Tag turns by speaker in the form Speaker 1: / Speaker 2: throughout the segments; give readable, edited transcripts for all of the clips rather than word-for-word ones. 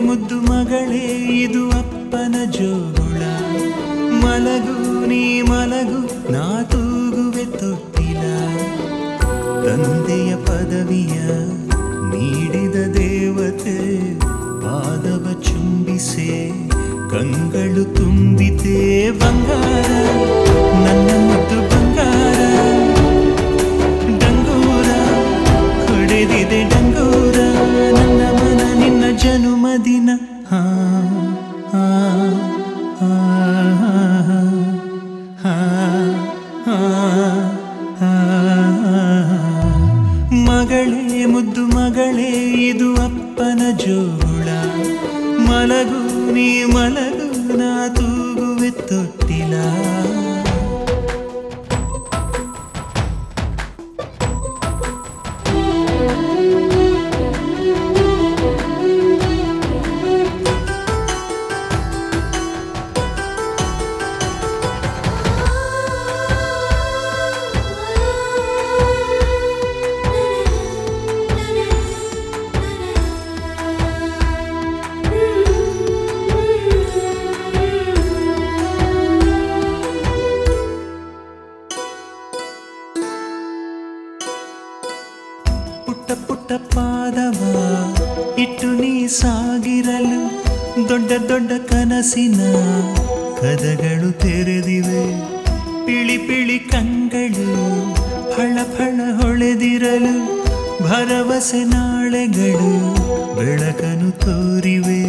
Speaker 1: ಮುದ್ದು ಮಗಳೇ ಇದು ಅಪ್ಪನ ಜೋಗುಳ ಮಲಗು ನೀ ಮಲಗು ನಾ ತೂಗುವೆ ತೊಟ್ಟಿಲ ತಂದೆಯ ಪದವಿಯ ನೀಡಿದ ದೇವತೆ ಪಾದವ ಚುಂಬಿಸೆ ಕಂಗಳು ತುಂಬಿತೆ ಬಂಗಾರ ನನ್ನ ಮುದ್ದು ಬಂಗಾರ ಡಂಗೂರ ಹೊಡೆದಿದೆ ಡಂಗೂರ ನನ್ನ ಮನ ನಿನ್ನ ಜನುಮದಿನ ಮಗಳೇ ಮುದ್ದು ಮಗಳೇ ಇದು ಅಪ್ಪನ ಜೋಳ ಮಲಗು ನೀ ಮಲಗು ನಾ ತೂಗುವೆ ತೊಟ್ಟಿಲ ಪುಟ್ಟ ಪುಟ್ಟ ಪಾದವ ಇಟ್ಟು ನೀ ಸಾಗಿರಲು ದೊಡ್ಡ ದೊಡ್ಡ ಕನಸಿನ ಕದಗಳು ತೆರೆದಿವೆ ಪಿಳಿ ಪಿಳಿ ಕಂಗಳು ಫಳ ಫಳ ಹೊಳೆದಿರಲು ಭರವಸೆ ನಾಳೆಗಳು ಬೆಳಕನು ತೋರಿವೆ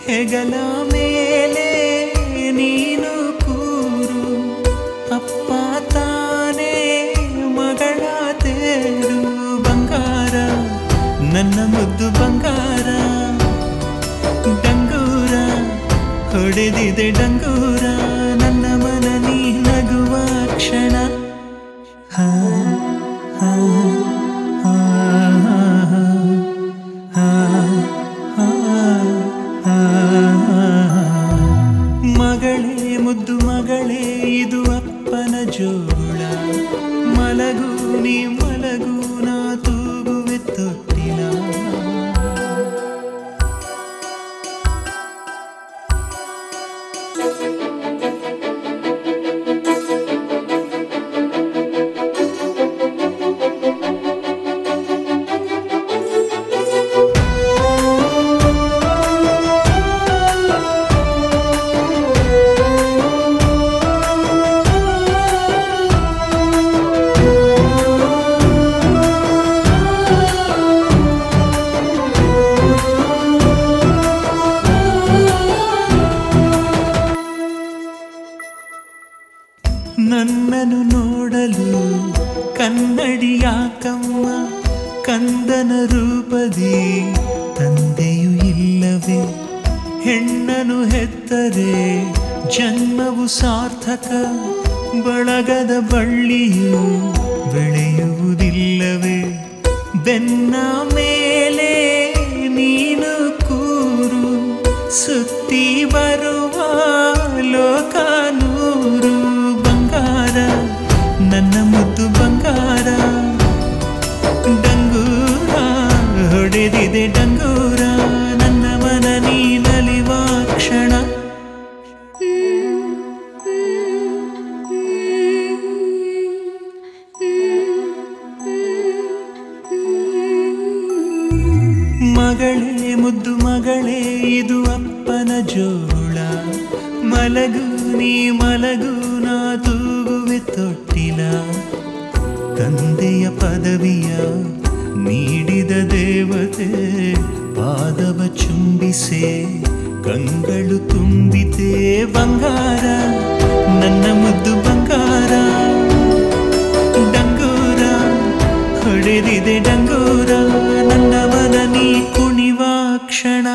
Speaker 1: ಹೆಗಲ ಮೇಲೆ ನೀನು ಕೂರು ಅಪ್ಪ ತಾನೇ ಮಗಳ ತೇರು ನನ್ನ ಮುದ್ದು ಬಂಗಾರ ಡಂಗೂರ ಹೊಡೆದಿದೆ ಡಂಗೂರ ನನ್ನ ಮನ ನೀ ನಗುವ ಕ್ಷಣ ಮಗಳೇ ಮುದ್ದು ಮಗಳೇ ಇದು ಅಪ್ಪನ ಜೋಳ ಮಲಗು ನೀ ಮಲಗು ನಾ ತೂಗುವೆ ತೊಟ್ಟಿಲ ನನ್ನನ್ನು ನೋಡಲು ಕನ್ನಡಿಯಾಕಮ್ಮ ಕಂದನ ರೂಪದಿ ತಂದೆಯು ಇಲ್ಲವೇ ಹೆಣ್ಣನು ಹೆತ್ತರೆ ಜನ್ಮವು ಸಾರ್ಥಕ ಬಳಗದ ಬಳ್ಳಿಯು ಬೆಳೆಯುವುದಿಲ್ಲವೇ ಬೆನ್ನ ಮೇಲೆ ನೀನು ಕೂರು ಸುತ್ತಿ ಬರುವ ಲೋಕ ನೂರು ನನ್ನ ಮುದ್ದು ಬಂಗಾರ ಡಂಗೂರ ಹೊಡೆದಿದೆ ಡಂಗೂರ ನನ್ನ ಮನ ನೀ ನಲಿವ ಕ್ಷಣ ಮಗಳೇ ಮುದ್ದು ಮಗಳೇ ಇದು ಅಪ್ಪನ ಜೋಳ ಮಲಗು ನೀ ಮಲಗು ನಾ ತೂಗುವೆ ತೊಟ್ಟಿಲ ತಂದೆಯ ಪದವಿಯ ನೀಡಿದ ದೇವತೆ ಪಾದವ ಚುಂಬಿಸೆ ಕಂಗಳು ತುಂಬಿತೆ ಬಂಗಾರ ನನ್ನ ಮುದ್ದು ಬಂಗಾರ ಡಂಗೂರ ಹೊಡೆದಿದೆ ಡಂಗೂರ ನನ್ನ ಮನ ನೀ ಕುಣಿವ ಕ್ಷಣ